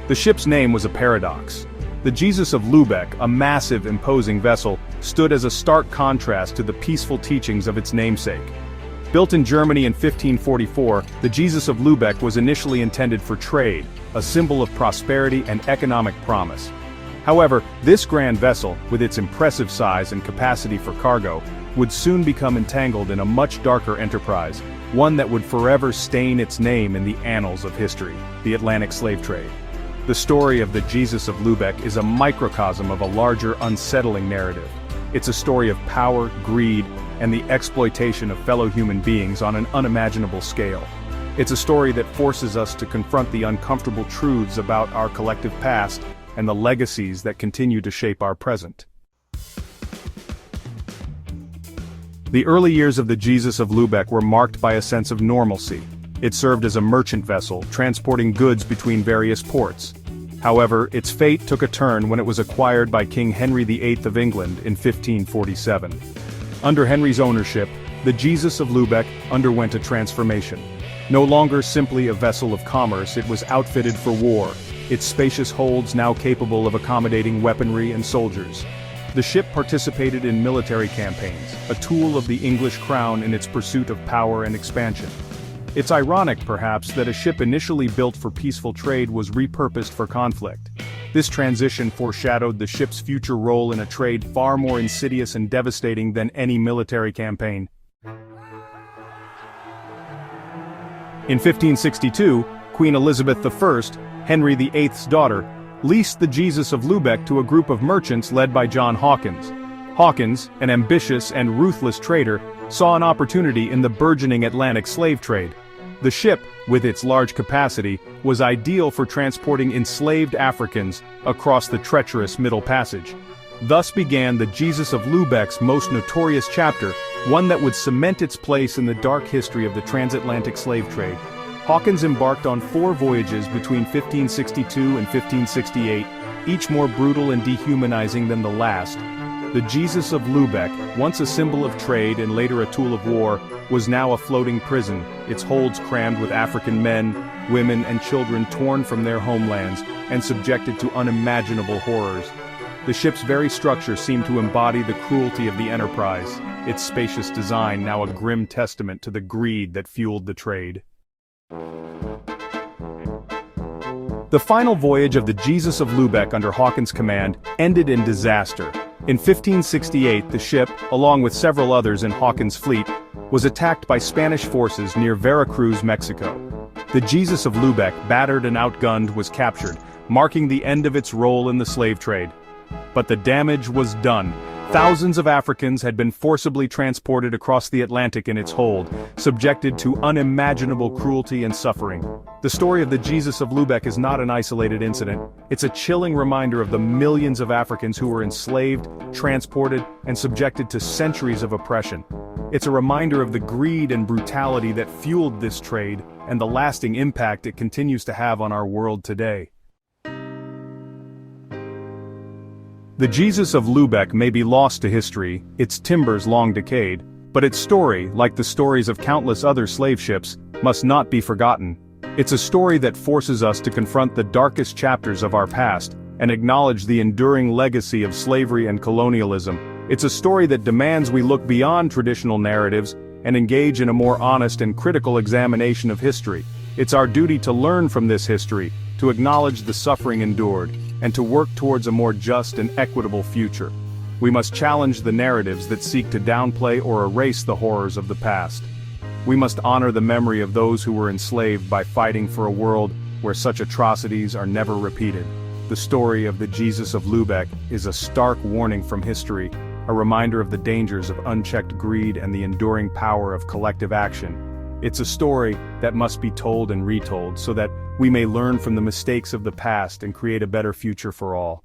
The ship's name was a paradox. The Jesus of Lübeck, a massive, imposing vessel, stood as a stark contrast to the peaceful teachings of its namesake. Built in Germany in 1544, the Jesus of Lübeck was initially intended for trade, a symbol of prosperity and economic promise. However, this grand vessel, with its impressive size and capacity for cargo, would soon become entangled in a much darker enterprise, one that would forever stain its name in the annals of history: the Atlantic slave trade. The story of the Jesus of Lübeck is a microcosm of a larger, unsettling narrative. It's a story of power, greed, and the exploitation of fellow human beings on an unimaginable scale. It's a story that forces us to confront the uncomfortable truths about our collective past and the legacies that continue to shape our present. The early years of the Jesus of Lübeck were marked by a sense of normalcy. It served as a merchant vessel, transporting goods between various ports. However, its fate took a turn when it was acquired by King Henry VIII of England in 1547. Under Henry's ownership, the Jesus of Lübeck underwent a transformation. No longer simply a vessel of commerce, it was outfitted for war, its spacious holds now capable of accommodating weaponry and soldiers. The ship participated in military campaigns, a tool of the English crown in its pursuit of power and expansion. It's ironic, perhaps, that a ship initially built for peaceful trade was repurposed for conflict. This transition foreshadowed the ship's future role in a trade far more insidious and devastating than any military campaign. In 1562, Queen Elizabeth I, Henry VIII's daughter, leased the Jesus of Lübeck to a group of merchants led by John Hawkins. Hawkins, an ambitious and ruthless trader, saw an opportunity in the burgeoning Atlantic slave trade. The ship, with its large capacity, was ideal for transporting enslaved Africans across the treacherous Middle Passage. Thus began the Jesus of Lübeck's most notorious chapter, one that would cement its place in the dark history of the transatlantic slave trade. Hawkins embarked on 4 voyages between 1562 and 1568, each more brutal and dehumanizing than the last. The Jesus of Lübeck, once a symbol of trade and later a tool of war, was now a floating prison, its holds crammed with African men, women, and children torn from their homelands and subjected to unimaginable horrors. The ship's very structure seemed to embody the cruelty of the enterprise, its spacious design now a grim testament to the greed that fueled the trade. The final voyage of the Jesus of Lübeck under Hawkins' command ended in disaster. In 1568, the ship, along with several others in Hawkins' fleet, was attacked by Spanish forces near Veracruz, Mexico. The Jesus of Lübeck, battered and outgunned, was captured, marking the end of its role in the slave trade. But the damage was done. Thousands of Africans had been forcibly transported across the Atlantic in its hold, subjected to unimaginable cruelty and suffering. The story of the Jesus of Lübeck is not an isolated incident. It's a chilling reminder of the millions of Africans who were enslaved, transported, and subjected to centuries of oppression. It's a reminder of the greed and brutality that fueled this trade, and the lasting impact it continues to have on our world today. The Jesus of Lübeck may be lost to history, its timbers long decayed, but its story, like the stories of countless other slave ships, must not be forgotten. It's a story that forces us to confront the darkest chapters of our past, and acknowledge the enduring legacy of slavery and colonialism. It's a story that demands we look beyond traditional narratives, and engage in a more honest and critical examination of history. It's our duty to learn from this history, to acknowledge the suffering endured, and to work towards a more just and equitable future. We must challenge the narratives that seek to downplay or erase the horrors of the past. We must honor the memory of those who were enslaved by fighting for a world where such atrocities are never repeated. The story of the Jesus of Lübeck is a stark warning from history, a reminder of the dangers of unchecked greed and the enduring power of collective action. It's a story that must be told and retold so that we may learn from the mistakes of the past and create a better future for all.